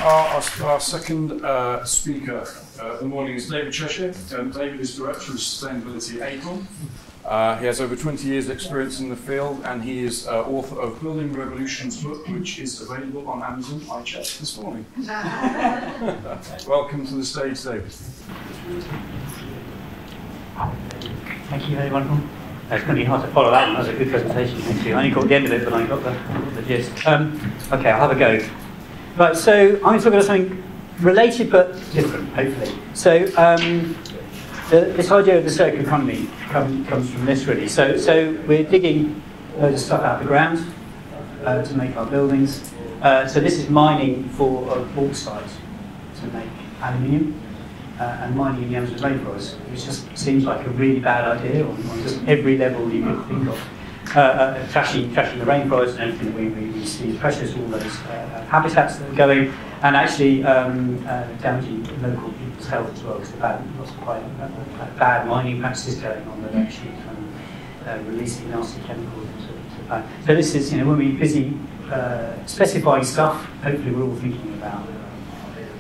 Our second speaker of the morning is David Cheshire. David is Director of Sustainability at AECOM. He has over 20 years' experience in the field, and he is author of Building Revolution's book, which is available on Amazon. I checked this morning. Welcome to the stage, David. Thank you, everyone. It's going to be hard to follow that one. That was a good presentation, thank you. I only got the end of it, but I got the gist. Okay, I'll have a go. Right, so I'm going to talk about something related but different, hopefully. So this idea of the circular economy comes from this, really. So we're digging loads of stuff out of the ground to make our buildings. So this is mining for bauxite to make aluminium. And mining in the Amazon rainforest, which just seems like a really bad idea on just every level you could think of. Trashing the rainforest and everything we see the pressures, all those habitats that are going, and actually damaging local people's health as well, because there are lots of quite bad mining practices going on that actually releasing nasty chemicals into the planet. So this is, when we're busy specifying stuff, hopefully we're all thinking about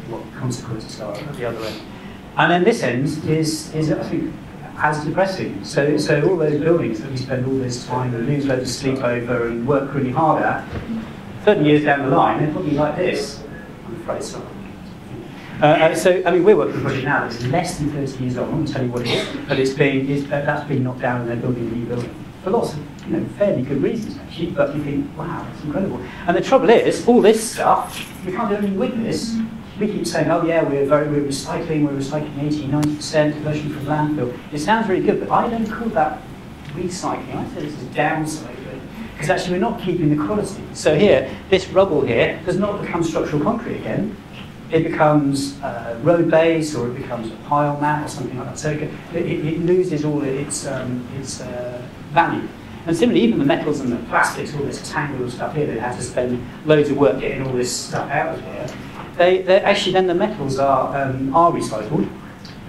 what the consequences are at the other end. And then this end is I think, as depressing. So all those buildings that we spend all this time and lose loads of sleep over and work really hard at, 30 years down the line, they're probably like this. I'm afraid so. So, I mean, we're working on a project now that's less than 30 years old. I won't tell you what it is, but that's been knocked down and they're building a new building. For lots of, fairly good reasons, actually, but you think, wow, that's incredible. And the trouble is, all this stuff, we can't do anything with this. We keep saying, oh yeah, we're recycling 80-90% conversion from landfill. It sounds really good, but I don't call that recycling. I say this is downcycling, because actually we're not keeping the quality. So here, this rubble here does not become structural concrete again. It becomes road base, or it becomes a pile mat, or something like that. So it loses all its value. And similarly, even the metals and the plastics, all this tangled stuff here, they have to spend loads of work getting all this stuff out of here. Actually, then the metals are recycled,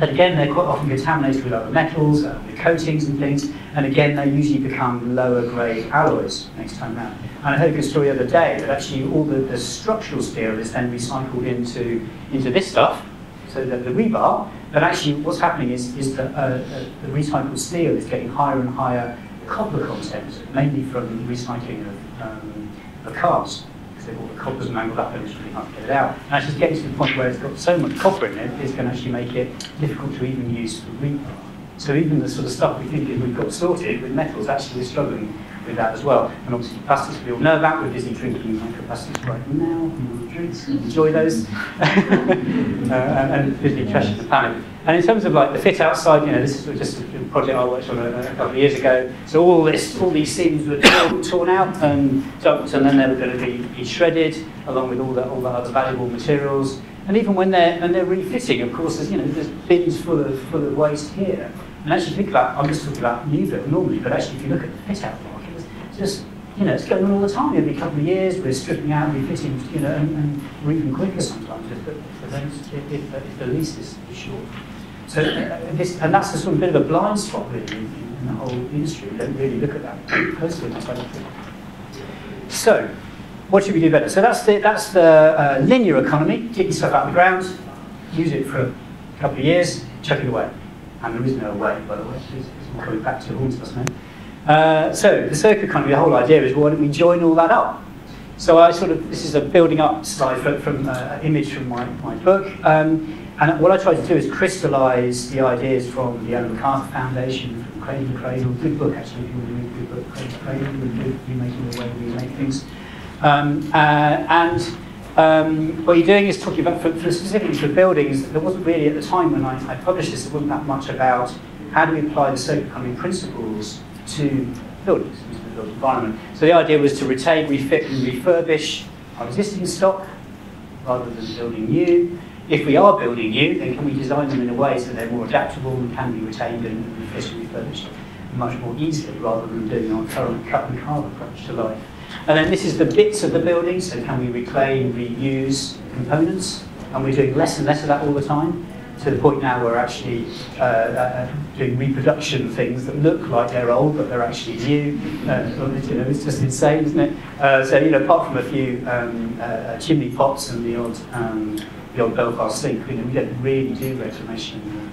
but again, they're quite often contaminated with other metals, with coatings and things, and again, they usually become lower grade alloys next time round. And I heard a good story the other day that actually all the structural steel is then recycled into this stuff, so that the rebar, but actually what's happening is that the recycled steel is getting higher and higher copper content, mainly from recycling of cars. All the copper's mangled up and it's really hard to get it out. And actually getting to the point where it's got so much copper in it, it's going to actually make it difficult to even use for rebar. So even the sort of stuff we think we've got sorted with metals, actually we're struggling with that as well. And obviously plastics we all know about, we're busy drinking microplastics right now, drinks, enjoy those, and busy trashing the planet. And in terms of like the fit outside, this is just a project I worked on a couple of years ago. So all these seams were torn out and dumped, and then they were going to be shredded along with all the other valuable materials. And even when they're refitting, of course, there's bins full of waste here. And actually think about, I'm just talking about new build normally, but actually if you look at the fit out market, it's just it's going on all the time. Every couple of years we're stripping out, refitting, and we're even quicker sometimes if the lease is short. So and that's a sort of bit of a blind spot really in the whole industry. We don't really look at that closely. So, what should we do better? So that's the linear economy. Get your stuff out of the ground, use it for a couple of years, chuck it away. And there is no way, by the way. It's coming back to haunt us now. So the circular economy, the whole idea is, why don't we join all that up? So this is a building up slide from an image from my book. And what I try to do is crystallise the ideas from the Ellen MacArthur Foundation, from Cradle to Cradle. Good book, actually, if you want to read a good book, Cradle to Cradle, really good, remaking the way we make things. What you're doing is talking about, specifically for buildings, there wasn't really, at the time when I published this, there wasn't that much about how do we apply the circular economy principles to buildings, to the built environment. So the idea was to retain, refit and refurbish our existing stock rather than building new. If we are building new, then can we design them in a way so they're more adaptable and can be retained and refit and refurbished much more easily rather than doing our current cut and carve approach to life. And then this is the bits of the building, so can we reclaim, reuse components? And we're doing less and less of that all the time. to the point now where we're actually doing reproduction things that look like they're old, but they're actually new. It's just insane, isn't it? So, apart from a few chimney pots and the odd Belfast sink, we don't really do reclamation anymore.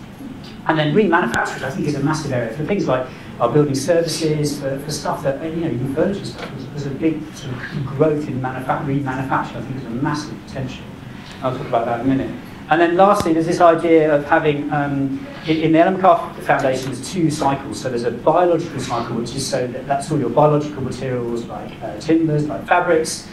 And then remanufactured, I think, is a massive area for things like our building services, for stuff that, even furniture stuff. There's a big sort of growth in remanufacture. I think there's a massive potential. I'll talk about that in a minute. And then lastly, there's this idea of having, in the LMCAR Foundation, there's 2 cycles. So there's a biological cycle, which is so that's all your biological materials like timbers, like fabrics,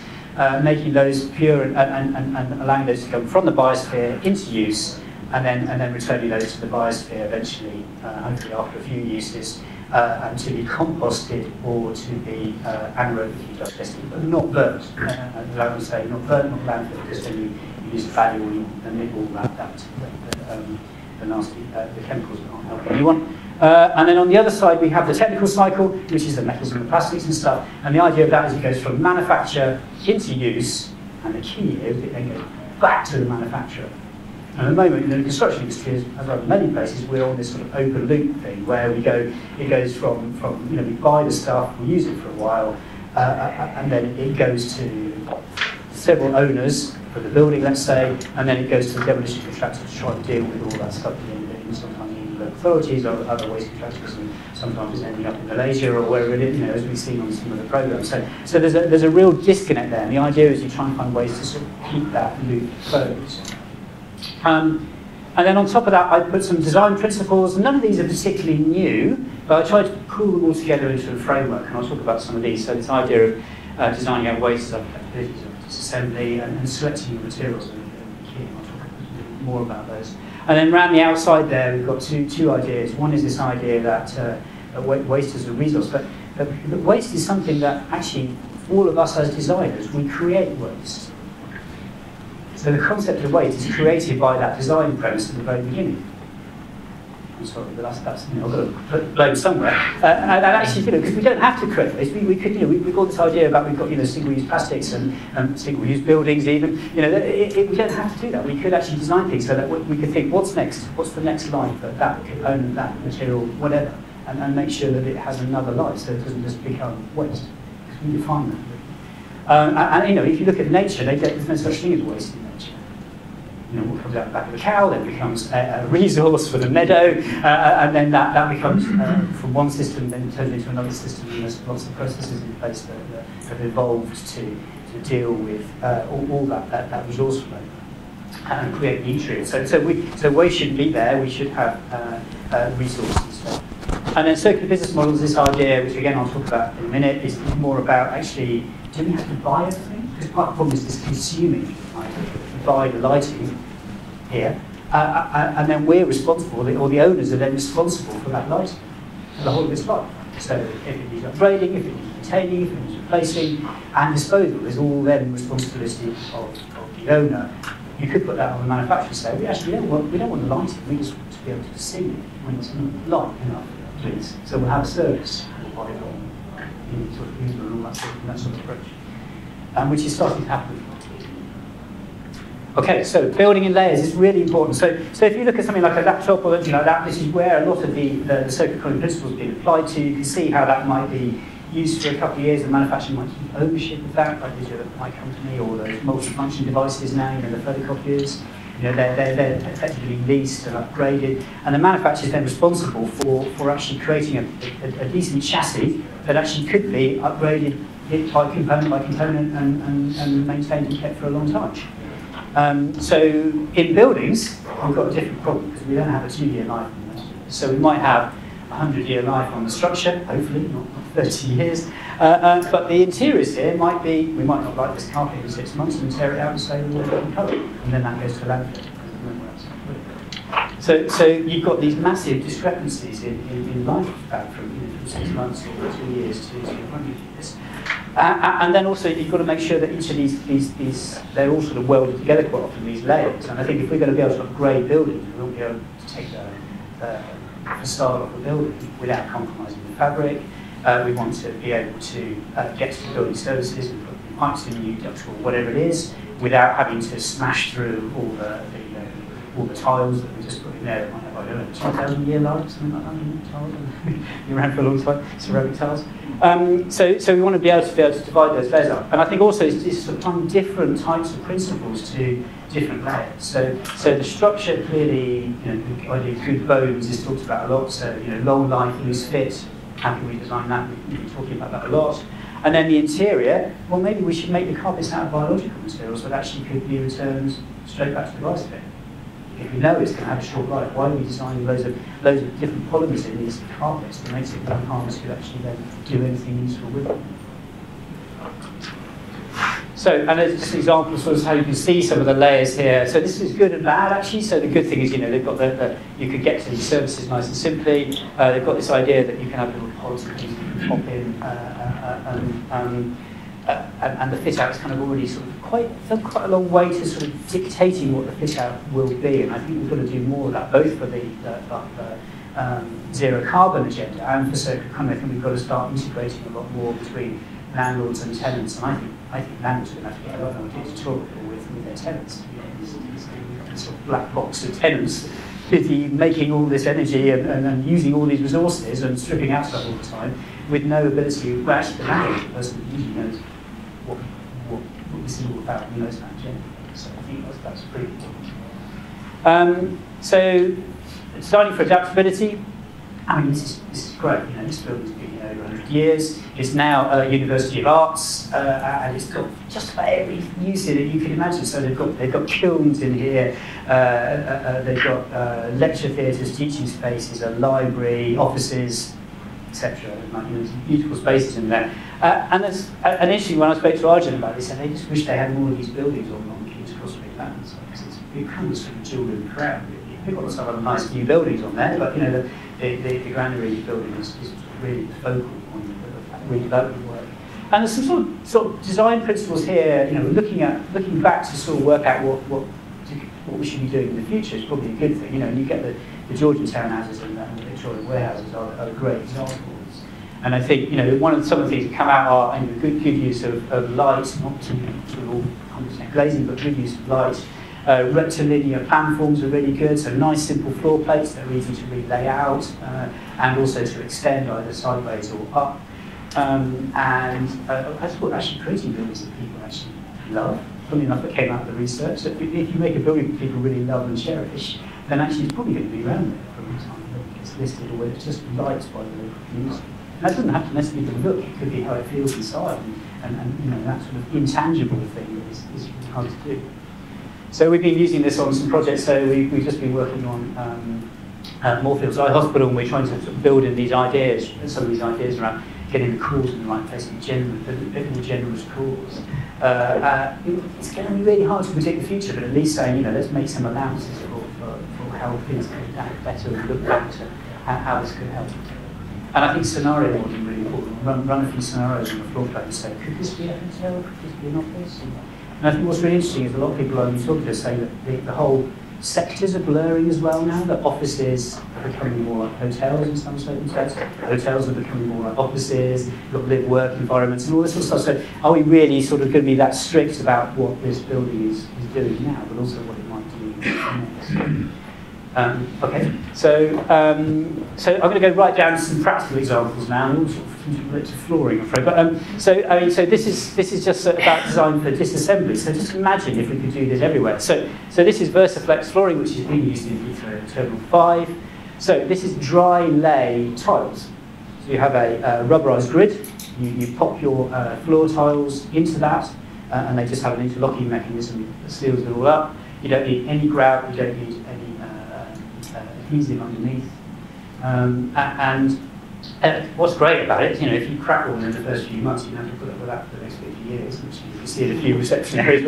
making those pure and allowing those to come from the biosphere into use, and then returning those to the biosphere eventually, hopefully after a few uses, and to be composted or to be anaerobically digested, but not burnt. As I would say, not burnt, not landfill, because then you use value and all the nasty the chemicals that aren't helping anyone. And then on the other side we have the technical cycle, which is the metals and the plastics and stuff. And the idea of that is it goes from manufacture into use, and the key is it then goes back to the manufacturer. And at the moment, in the construction industry, as in many places, we're on this sort of open loop thing where it goes from we buy the stuff, we use it for a while, and then it goes to several owners for the building, let's say, and then it goes to the demolition contractor to try to deal with all that stuff at the end of it. And sometimes even local authorities or other waste contractors, and sometimes it's ending up in Malaysia or wherever it is, as we've seen on some of the programs. So there's a real disconnect there, and the idea is you try and find ways to sort of keep that loop closed. And then on top of that, I put some design principles. None of these are particularly new, but I tried to pull them all together into a framework, and I'll talk about some of these. So this idea of designing out waste of activities of disassembly and selecting your materials are key. I'll talk a bit more about those. And then around the outside there, we've got two ideas. One is this idea that waste is a resource, but waste is something that actually all of us as designers, we create waste. So the concept of waste is created by that design premise at the very beginning. I'm sorry, but that's I've got to put blame somewhere. And actually, because we don't have to create waste, we could, we've got this idea about we've got single-use plastics and single-use buildings even. We don't have to do that. We could actually design things so that we could think, what's next? What's the next life for that component, that material, whatever, and make sure that it has another life, so it doesn't just become waste. Because we define that. And if you look at nature, there's no such thing as waste in nature. What comes out the back of the cow then becomes a resource for the meadow, and then that becomes from one system then turned into another system. And there's lots of processes in place that have evolved to deal with all that resource flow and create nutrients. So waste shouldn't be there. We should have resources. And then circular business models, this idea, which again I'll talk about in a minute, is more about actually, do we have to buy everything? Because part of the problem is this consuming. We buy the lighting here, and then we're responsible, or the owners are then responsible for that lighting for the whole of its life. So if it needs upgrading, if it needs maintaining, if it needs replacing, and disposal is all then responsibility of the owner. You could put that on the manufacturer and say, we don't want the lighting, we just want to be able to see it when it's not light enough, please. So we'll have a service, we'll buy it on sort of user and all that sort of approach, which is starting to happen. Okay, so building in layers is really important. So if you look at something like a laptop or anything like that, this is where a lot of the circular economy principles are being applied to. You can see how that might be used for a couple of years. The manufacturer might keep ownership of that, like my company, or those multi-function devices now, the photocopiers. They're effectively leased and upgraded, and the manufacturer is then responsible for actually creating a decent chassis that actually could be upgraded by component and maintained and kept for a long time. So in buildings, we've got a different problem because we don't have a 2-year life on those. So we might have a 100-year life on the structure, hopefully, not 30 years. But the interiors here might be, we might not like this carpet in 6 months and tear it out and say, well, we're going to cover it. And then that goes to landfill. So you've got these massive discrepancies in lifespan from 6 months or 2 years to 100 years. And then also you've got to make sure that each of these they're all sort of welded together quite often, these layers. And I think if we're going to be able to upgrade buildings, we won't be able to take the facade off the building without compromising the fabric. We want to be able to get to the building services and put pipes in, new ducts or whatever it is, without having to smash through all the all the tiles that we just put in there that might have, I don't know, 2,000-year life, something like that, tiles, been around for a long time, ceramic tiles. So we want to be able to divide those layers up. And I think also it's applying different types of principles to different layers. So the structure clearly, the idea of good bones is talked about a lot. So long life, loose fit. How can we design that? We've been talking about that a lot. And then the interior, well, maybe we should make the carpets out of biological materials that actually could be returned straight back to the rice bin. If we know it's going to have a short life, why are we designing loads of different polymers in these carpets that makes it that harness could actually then do anything useful with them? So, and there's just an example of how you can see some of the layers here. So this is good and bad, actually. So the good thing is, they've got you could get to these services nice and simply. They've got this idea that you can have little pods that you can pop in, and the fit out is kind of already sort of quite a long way to sort of dictating what the fit out will be. And I think we've got to do more of that, both for the zero carbon agenda and for circular economy. I think we've got to start integrating a lot more between landlords and tenants, and I think landlords are going to have to get a lot more dictatorial with their tenants. This sort of black box of tenants busy making all this energy and using all these resources and stripping out stuff all the time with no ability. Well, actually, the landlord, the person who usually knows what this is all about, who knows that generally. So I think that's pretty good. So designing for adaptability. I mean, this is great. This building's been here over 100 years. It's now a University of Arts, and it's got just about every use in it you can imagine. So they've got kilns in here. They've got lecture theatres, teaching spaces, a library, offices, etc. There's beautiful spaces in there. And there's an interesting when I spoke to Arjun about this, and they just wish they had more of these buildings on King's Cross Lands, because it becomes sort of jewel in the crown. We've got lots of other nice new buildings on there, but the granary building is really the focal point of that redevelopment work. And there's some sort of design principles here. Looking back to sort of work out what we should be doing in the future is probably a good thing. And you get the Georgian townhouses and the Victorian warehouses are great examples. And I think some of the things that come out are good use of light, not too all 100% glazing, but good use of light. Rectilinear planforms are really good, so nice simple floor plates that are easy to relay out and also to extend either sideways or up. And I thought actually creating buildings that people actually love. Funny enough, it came out of the research that if you make a building that people really love and cherish, then actually it's probably going to be around there for a long time. Whether it gets listed or whether it's just liked by the local community. And that doesn't have to necessarily be the look, it could be how it feels inside and that sort of intangible thing that is hard to do. So we've been using this on some projects. So we've just been working on Moorfields Eye Hospital, and we're trying to sort of build in these ideas, some of these ideas around getting the cause in the right place, a bit more generous cause. It's going to be really hard to predict the future, but at least saying, let's make some allowances for how things could adapt better and look back to how this could help. And I think scenario modelling is really important. Run a few scenarios on the floor plan and say, could this be a hotel? Could this be an office? And I think what's really interesting is a lot of people I'm talking to say that the whole sectors are blurring as well now, that offices are becoming more like hotels in some circumstances, hotels are becoming more like offices, you've got live-work environments and all this sort of stuff. So are we really sort of going to be that strict about what this building is doing now, but also what it might do next? Okay, so I'm going to go right down to some practical examples now, and all sort of relate to flooring, I'm afraid. But so this is just about design for disassembly. So just imagine if we could do this everywhere. So this is Versaflex flooring, which is being used in Heathrow Terminal 5. So this is dry lay tiles. So you have a rubberized grid. You pop your floor tiles into that, and they just have an interlocking mechanism that seals it all up. You don't need any grout. You don't need any adhesive underneath. What's great about it, if you crack one in the first few months, you have to put up with that for the next 50 years, which you can see in a few reception areas.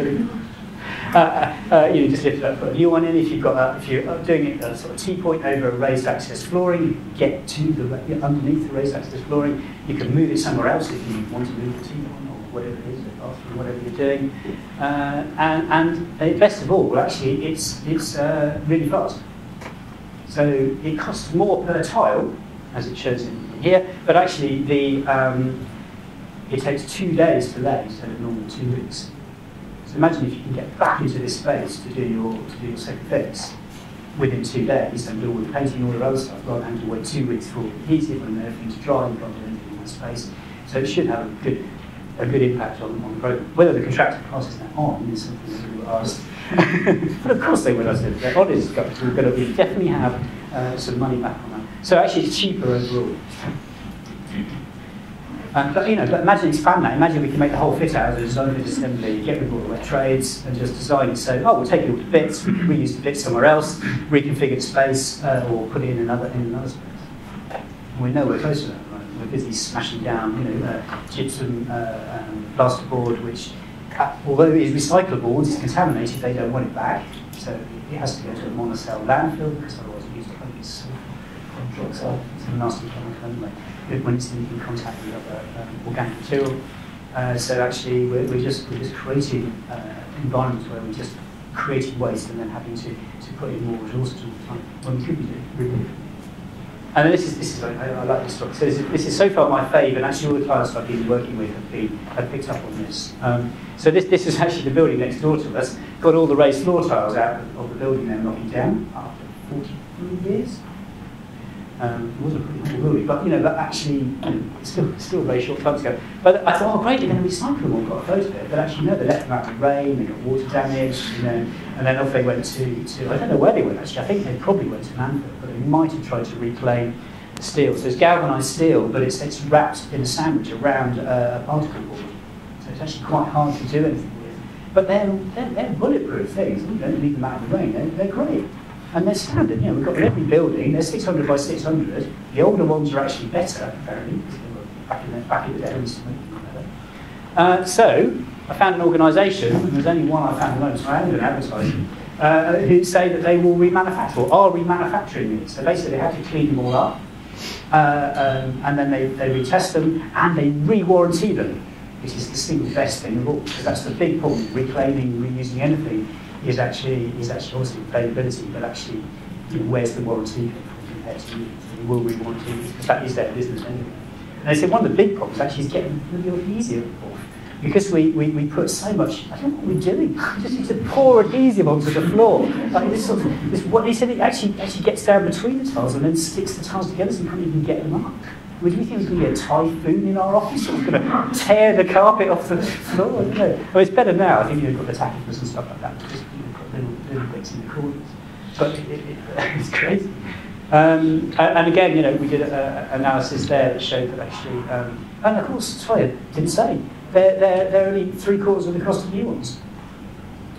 You just lift it up, put a new one in. If you're doing it at a sort of T-point over a raised access flooring, you can get to underneath the raised access flooring. You can move it somewhere else if you want to move the T-point or whatever it is, the bathroom, whatever you're doing. And best of all, actually, it's really fast. So it costs more per tile, as it shows in here, but actually it takes 2 days to lay instead of normally 2 weeks. So imagine if you can get back into this space to do your second fix. within 2 days and do all the painting and all the other stuff, rather than having to wait 2 weeks for all the heating and everything to dry and can't do anything in that space. So it should have a good impact on the programme. Whether the contractor passes that on is something that we were asked. But of course they will. I said, they're honest, we're going to definitely have some money back on that. So actually it's cheaper overall. But imagine expand that. Imagine we can make the whole fit out as a design fit assembly, get rid of all the wet trades, and just design it. So, we'll take it all to bits, we can reuse the bits somewhere else, reconfigure the space, or put it in another space. We're nowhere close to that. Right? We're busy smashing down, gypsum, plasterboard, which, although it is recyclable, once it's contaminated, they don't want it back. So it has to go to a monocell landfill, because otherwise it used to be hydroxide. It's a nasty chemical anyway, when it's in contact with other organic material. So actually, we're just creating environments where we're just creating waste and then having to put in more resources all the time when we could be doing really different. And this is I like this talk. So this is so far my fave, and actually all the clients I've been working with have picked up on this. So this is actually the building next door to us. Got all the raised floor tiles out of the building they're knocking down after 43 years. It wasn't a pretty cool building, but but actually, it's still a very short time ago. But I thought, great, they're going to recycle them all. Got a photo of it, but actually no, they left them out in the rain. They got water damage, and then off they went to I don't know where they went actually. I think they probably went to landfill, but they might have tried to reclaim the steel. So it's galvanised steel, but it's wrapped in a sandwich around a particle board. So it's actually quite hard to do anything with. But they're bulletproof things. You don't leave them out in the rain. They're great. And they're standard, we've got in every building, they're 600 by 600. The older ones are actually better, apparently, because they were back in the day, we used to make them better. So, I found an organisation, and there's only one I found alone, so I am doing advertising, who say that they will remanufacture, or are remanufacturing these. So basically they have to clean them all up, and then they retest them, and they re-warranty them, which is the single best thing of all, because that's the big problem, reclaiming, reusing anything. Is actually obviously availability, but actually, where's the warranty compared to you? So you will re-warranty because that is their business anyway. And they said one of the big problems actually is getting a little easier because we put so much. I don't know what we're doing. We just need to pour adhesive onto the floor. Like what they said, it actually gets down between the tiles and then sticks the tiles together, so you can't even get them up. Do we think there's going to be a typhoon in our office or it's going to tear the carpet off the floor? I don't know. Well, it's better now. I think you've got the tachypus and stuff like that. Just put little bits in the corners. But it's crazy. And again, we did an analysis there that showed that actually, and of course, sorry, I didn't say, they're only 3/4 of the cost of new ones.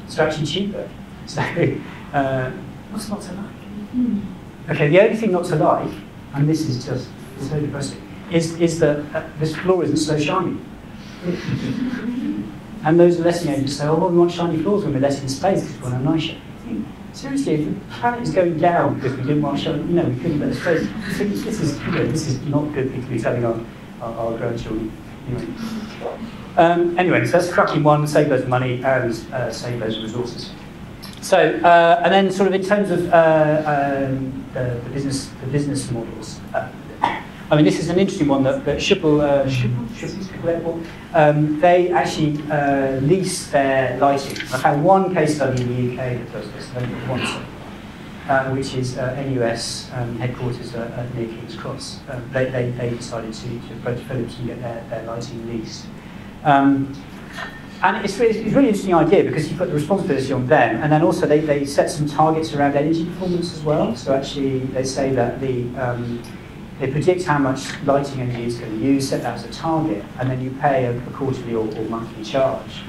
So actually cheaper. So what's not to like? Okay, the only thing not to like, and this is just so depressing, is that this floor isn't so shiny. And those letting agents say, we want shiny floors when we're letting space because we want a nice shape. Seriously, if the planet is going down because we didn't want shiny, we couldn't let the space. This is not good thing to be telling our grandchildren. Anyway, so that's a cracking one, save those money and save those resources. So, and then sort of in terms of the business models, this is an interesting one that Schiphol Airport, they actually lease their lighting. I found one case study in the UK that does this, which is NUS headquarters near King's Cross. They decided to approach Philips and get their lighting leased. And it's a really interesting idea because you put the responsibility on them, and then also they set some targets around energy performance as well. So actually they say that they predict how much lighting energy it's going to use, set that as a target, and then you pay a quarterly or monthly charge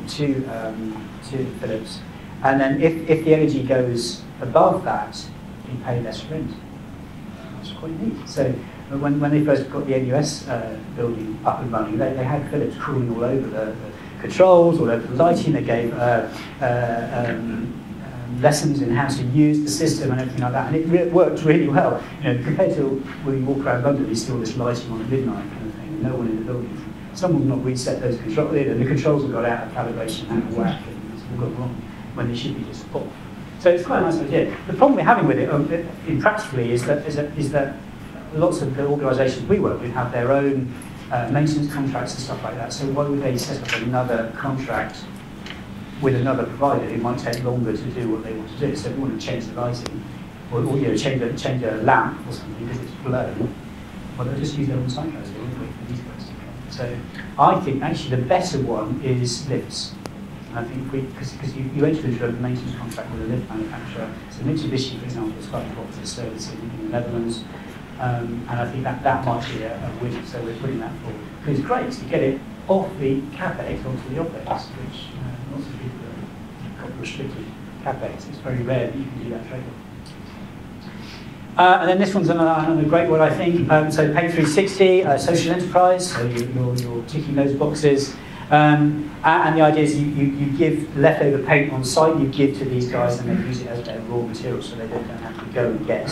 to Philips. And then if the energy goes above that, you pay less rent. That's quite neat. So when they first got the NUS building up and running, they had Philips crawling all over the controls, all over the lighting. They gave lessons in how to use the system and everything like that, and it worked really well. Compared to when you walk around London, you see all this lighting on at midnight kind of thing, and no one in the building. Someone will not reset those controls, and the controls have got out of calibration, out of whack, and it's all gone wrong when they should be just off. So it's quite a nice idea. The problem we're having with it, practically, is that lots of the organisations we work with have their own maintenance contracts and stuff like that. So why would they set up another contract with another provider, it might take longer to do what they want to do. So if you want to change the lighting, or you know, change a lamp or something because it's blown, well, they'll just use their own site guys. They won't wait for these guys to come. So I think actually the better one is lifts. And I think because you enter into a maintenance contract with a lift manufacturer. So Mitsubishi, for example, is quite involved in this service in the Netherlands. And I think that might be a win. So we're putting that forward. Because it's great to get it off the CapEx onto the OpEx, which lots of people have got restricted CapEx. It's very rare that you can do that trade-off. And then this one's another great one, I think. So Paint 360, social enterprise. So you're ticking those boxes. And the idea is you give leftover paint on site, you give to these guys, and they use it as their raw material, so they don't have to go and get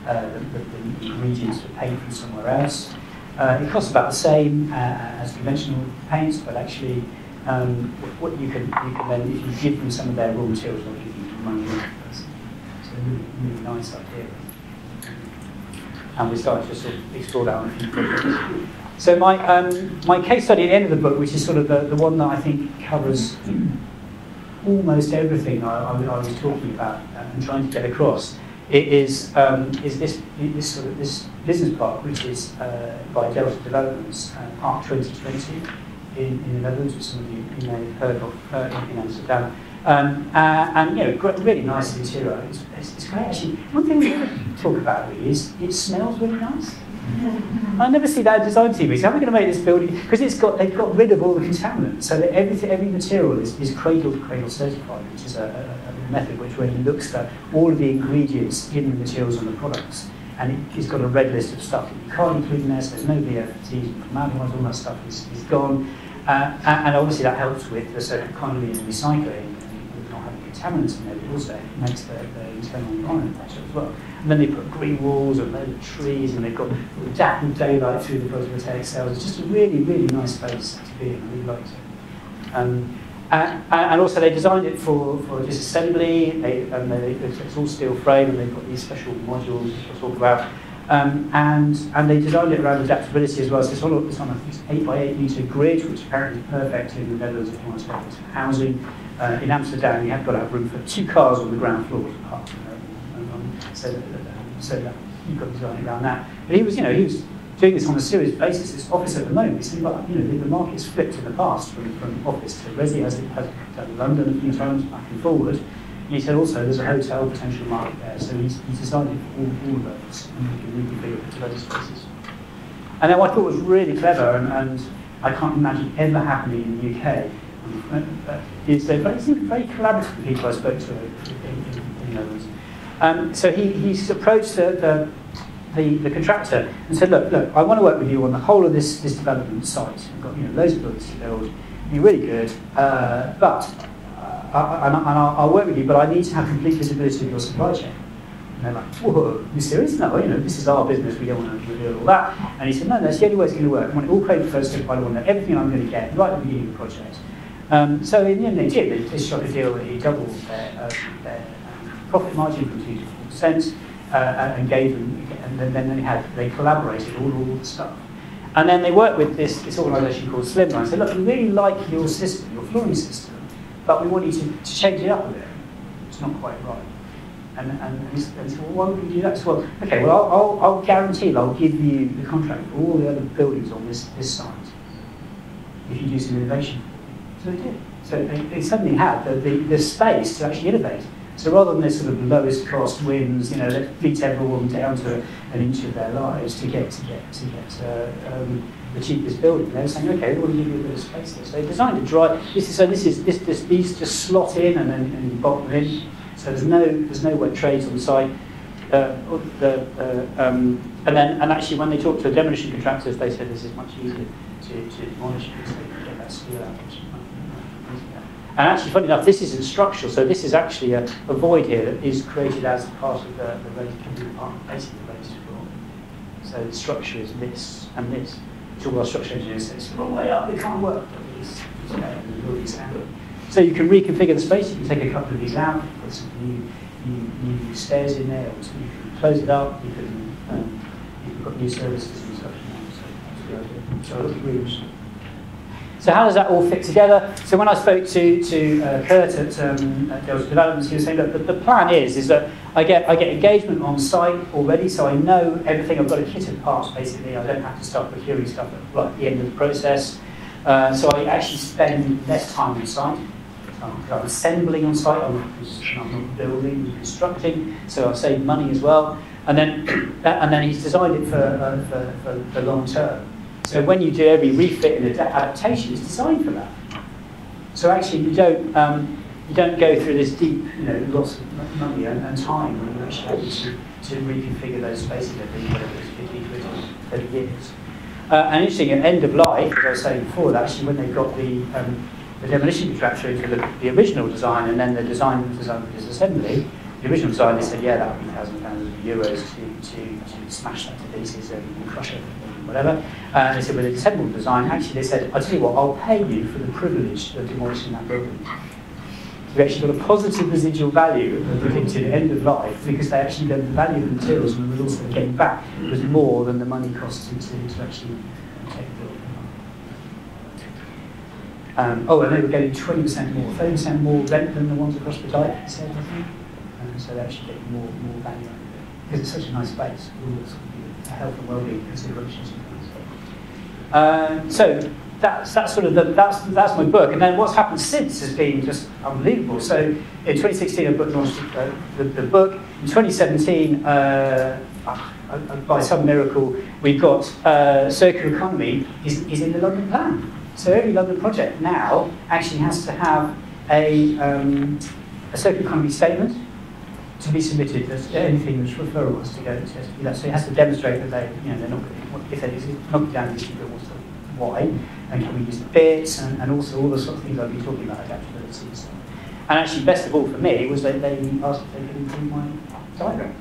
the ingredients for paint from somewhere else. It costs about the same as conventional paints, but actually, what you can then, if you give them some of their raw materials, they'll give you money. It's a really nice idea. And we're starting to sort of explore that on a few projects. So my case study at the end of the book, which is sort of the one that I think covers almost everything I was talking about and trying to get across, is this business park, which is by Delta Developments, Park 2020 in the Netherlands, which some of you may have heard of in Amsterdam. And you know, really nice interior. It's great actually. One thing we don't talk about really is it smells really nice. I never see that in design team. So how are we going to make this building? Because they've got rid of all the contaminants, so that every material is cradle to cradle certified, which is a method which really looks at all of the ingredients in the materials and the products, and it's got a red list of stuff that you can't include in there. So there's no VFTs, formaldehyde, all that stuff is gone, and obviously that helps with the circular economy and recycling. Not having contaminants in there, but also makes the internal environment better as well. And then they put green walls and loads of trees, and they've got dappled daylight through the photovoltaic cells. It's just a really, really nice space to be in. I really liked it. And also they designed it for disassembly. It's all steel frame, and they've got these special modules which I'll talk about. And they designed it around adaptability as well. So it's on a 8 by 8 metre grid, which apparently is perfect in the Netherlands if you want to take it to housing. In Amsterdam, you have got to have room for 2 cars on the ground floor to park. So that you've got to design it around that. But he was doing this on a serious basis. This office at the moment, so the market's flipped in the past from office to resi, as it has done in London a few times, back and forward. And he said also there's a hotel potential market there, so he's designed it for all of those, and we can reconfigure it to those spaces. And then what I thought was really clever, and I can't imagine ever happening in the UK, is they're very collaborative with people I spoke to in the Netherlands. So he's approached the contractor and said, look, I want to work with you on the whole of this development site. We've got loads of buildings to build. You're really good, but I'll work with you, but I need to have complete visibility of your supply chain. And they're like, whoa, you serious? No, this is our business. We don't want to reveal all that. And he said, no, that's the only way it's going to work. I want it all paid first. I want to know everything I'm going to get right at the beginning of the project. So in the end, they did. They struck a deal that he doubled their profit margin from 2 to 4%, and gave them, and then they collaborated all the stuff. And then they worked with this organisation called Slimline. Said, look, we really like your system, your flooring system, but we want you to change it up a bit. It's not quite right. And he said, well, why would we do that? So, well, okay, well, I'll guarantee I'll give you the contract for all the other buildings on this site if you do some innovation. So they did. So they suddenly had the space to actually innovate. So rather than this sort of lowest cost wins, let's beat everyone down to an inch of their lives to get the cheapest building, they were saying, okay, we want to give you a bit of space here. So they designed a drive. These just slot in and you bolt them in. So there's no wet trades on the site. And actually, when they talked to demolition contractors, they said this is much easier to demolish because they can get that steel out. And actually, funny enough, this isn't structural, so this is actually a void here that is created as part of the raised part, basically the raised floor. So the structure is this and this. It's all our structural engineers say it's the wrong way up, it can't work. But it's so you can reconfigure the space, you can take a couple of these out, put some new stairs in there, or you can close it up, you've got new services and stuff. So that's the idea. So I look at rooms. So how does that all fit together? So when I spoke to Kurt at Delta Developments, he was saying, look, the plan is that I get engagement on site already, so I know everything. I've got a kit of parts, basically. I don't have to start procuring stuff at the end of the process. So I actually spend less time on site. I'm assembling on site, I'm not building, constructing, so I save money as well. And then he's designed it for long term. So when you do every refit and adaptation, it's designed for that. So actually, you don't go through this deep, loss of money and time when you actually have to reconfigure those spaces every 15, 20, 30 years. And interesting, at end of life, as I was saying before, that actually when they got the demolition contractor into the original design and then the design for disassembly, the original design, they said, yeah, that would be €1,000 to smash that to pieces and crush it and whatever. And they said, with the assembled design, actually they said, I'll tell you what, I'll pay you for the privilege of demolishing that building. We actually got a positive residual value predicted at end of life because they actually, the value of the materials and the resource they were getting back was more than the money cost to actually take the building. And they were getting 20% more, 30% more rent than the ones across the dike, he said, I think. So they're actually getting more value out of it. Because it's such a nice space, with all the sort of health and well-being considerations. So that's my book. And then what's happened since has been just unbelievable. So in 2016, I launched the book. In 2017, by some miracle, we've got circular economy is in the London plan. So every London project now actually has to have a circular economy statement to be submitted as anything which referral has to go to. So it has to demonstrate that they're not going to, if they knock it down, why, and can we use the bits, and also all the sort of things I've been talking about, adaptability and stuff. And actually, best of all for me was that they asked if they could improve my diagram.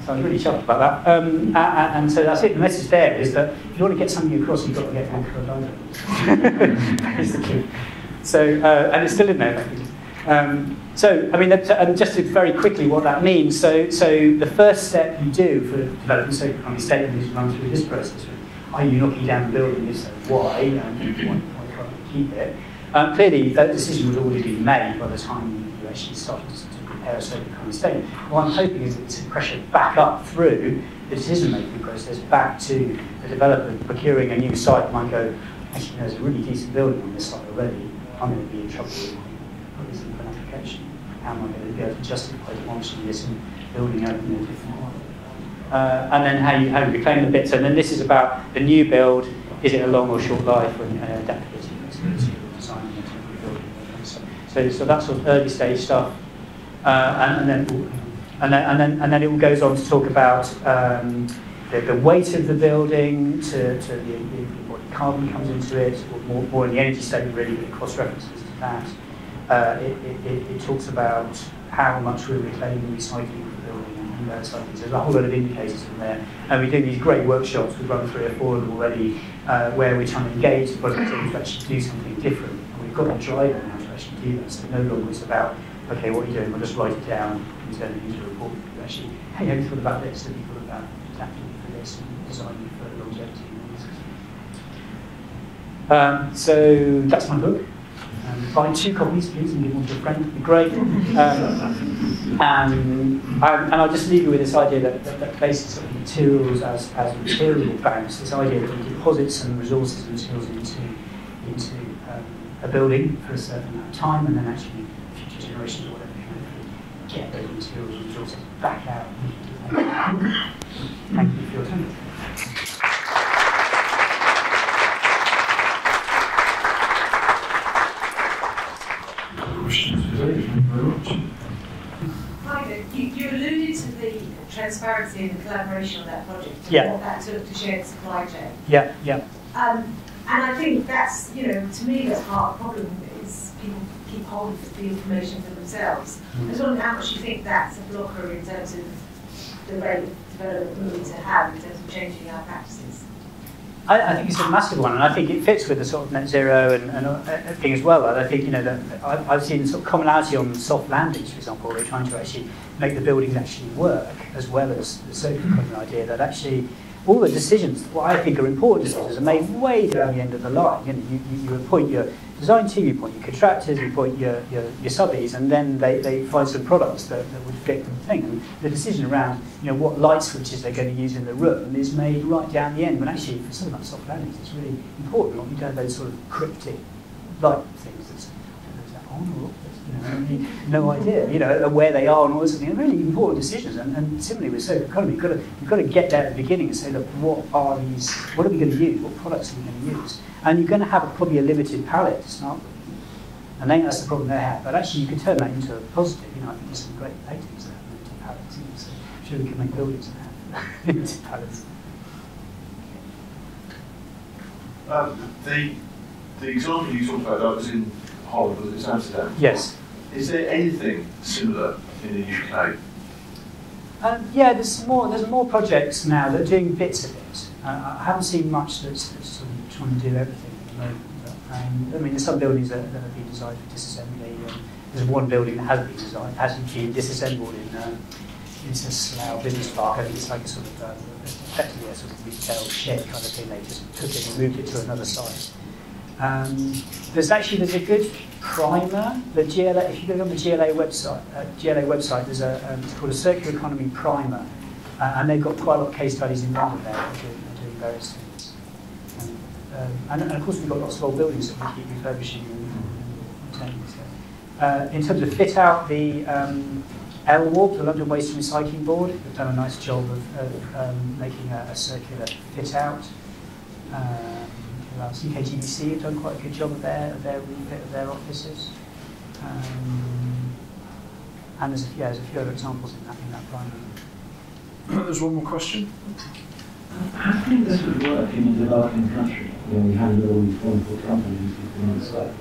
So I was really chuffed about that. And so that's it. The message there is that if you want to get something across, you've got to get an accurate diagram. Basically. So, and it's still in there. So, I mean, and just to very quickly what that means. So the first step you do for developing circular economy statement is run through this process. Are you knocking down the building? If so, why? And why can't you keep it? Clearly, that decision would already be made by the time you actually started to prepare a circular economy statement. What I'm hoping is that it's pressure back up through the decision-making process, back to the developer procuring a new site might go, actually, there's a really decent building on this site already. I'm going to be in trouble with put this in for an application. How am I going to be able to justify demolishing this and building out in a different way? And then how you reclaim the bits. And then this is about the new build. Is it a long or short life, and adaptability to design and temporary building? So that's sort of early stage stuff. And then it goes on to talk about the weight of the building, to what carbon comes into it, or more in the energy statement really, but it cross references to that. It talks about how much we're reclaiming, recycling of the building, and those sort of things. There's a whole lot of indicators in there. And we do these great workshops, we've run 3 or 4 of them already, where we're trying to engage the project team to actually do something different. And we've got a driver now to actually do that. So no longer it's about, okay, what are you doing? We'll just write it down and turn it into a report. You actually, hey, have you thought about this? Have you thought about adapting for this and designing for longevity? So that's my book. Buy 2 copies, please, and give one to a friend. It'd be great. And I'll just leave you with this idea that basically sort of materials as material banks, this idea that we deposit some resources and materials into a building for a certain amount of time, and then actually future generations or whatever can get those materials and resources back out. Thank you for your time. You alluded to the transparency and the collaboration on that project, and what that took to share the supply chain. Yeah. And I think that's, to me, that's part of the problem is people keep hold of the information for themselves. I just wonder how much you think that's a blocker in terms of the rate of development we need to have in terms of changing our practices. I think it's a massive one, and I think it fits with the sort of net zero and thing as well. And I think that I've seen sort of commonality on soft landings, for example, where they're trying to actually make the buildings actually work, as well as the circular economy idea that actually all the decisions, what I think are important decisions, are made way down the end of the line. You know, you appoint your design team, you appoint your contractors, you appoint your subbies, and then they find some products that would fit the thing. And the decision around, you know, what light switches they're going to use in the room is made right down the end. When actually, for something like soft landings, it's really important. You don't have those sort of cryptic light things that's on or off. You know, I mean, no idea, you know, where they are and all this sort of thing. Really important decisions. And similarly with circular economy, you've got to get there at the beginning and say, look, what are we going to use? What products are we going to use? And you're going to have probably a limited palette to start with. And then that's the problem they have. But actually, you can turn that into a positive. You know, I think there's some great paintings that have limited palettes. You know, so I'm sure we can make buildings that have limited palettes. The example you talked about, that was in Holland, was it Amsterdam? Yes. Is there anything similar in the UK? Yeah, there's more projects now that are doing bits of it. I haven't seen much that's sort of trying to do everything at the moment. But, I mean, there's some buildings that have been designed for disassembly. There's one building that hasn't been designed, hasn't been disassembled in it's a Slough Business Park. I think it's like a sort of effectively a sort of retail shed kind of thing. They just took it and moved it to another site. There's a good primer. The GLA, if you go on the GLA website, there's it's called a circular economy primer, and they've got quite a lot of case studies in London there that are doing various things. And of course we've got lots of old buildings that we keep refurbishing and maintaining. In terms of fit out, the LWARB, the London Waste and Recycling Board, have done a nice job of making a circular fit out. CIBSE have done quite a good job of their refit of their offices. And there's a few other examples in that primary. There's one more question. How do you think this would work in a developing country where we have all these wonderful companies on the site?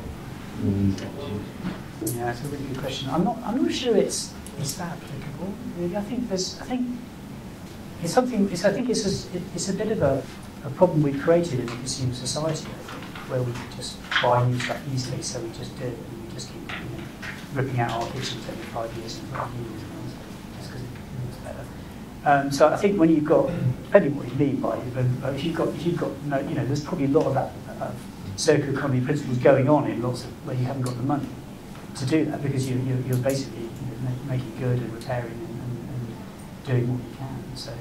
Yeah, that's a really good question. I'm not sure it's that applicable. Really, I think it's a bit of a problem we've created in the consumer society, I think, where we just buy new stuff easily, so we just do it, and we just keep ripping out our kitchens every 5 years and 5 years, just because it looks better. So I think when you've got, depending what you mean by it, but if you've got, there's probably a lot of that circular economy principles going on in lots of where you haven't got the money to do that, because you're basically making good and repairing and doing what you can. So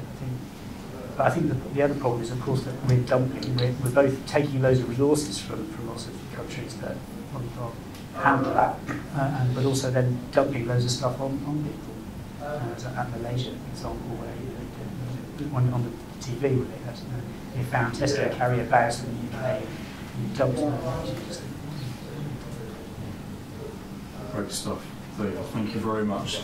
I think the other problem is, of course, that we're dumping. We're both taking loads of resources from lots of countries that probably can't handle that, but also then dumping loads of stuff on people. At Malaysia, for example, where on the TV, where they found Tesco carrier bags from the UK, and dumped them. Great stuff. There you are. Thank you very much.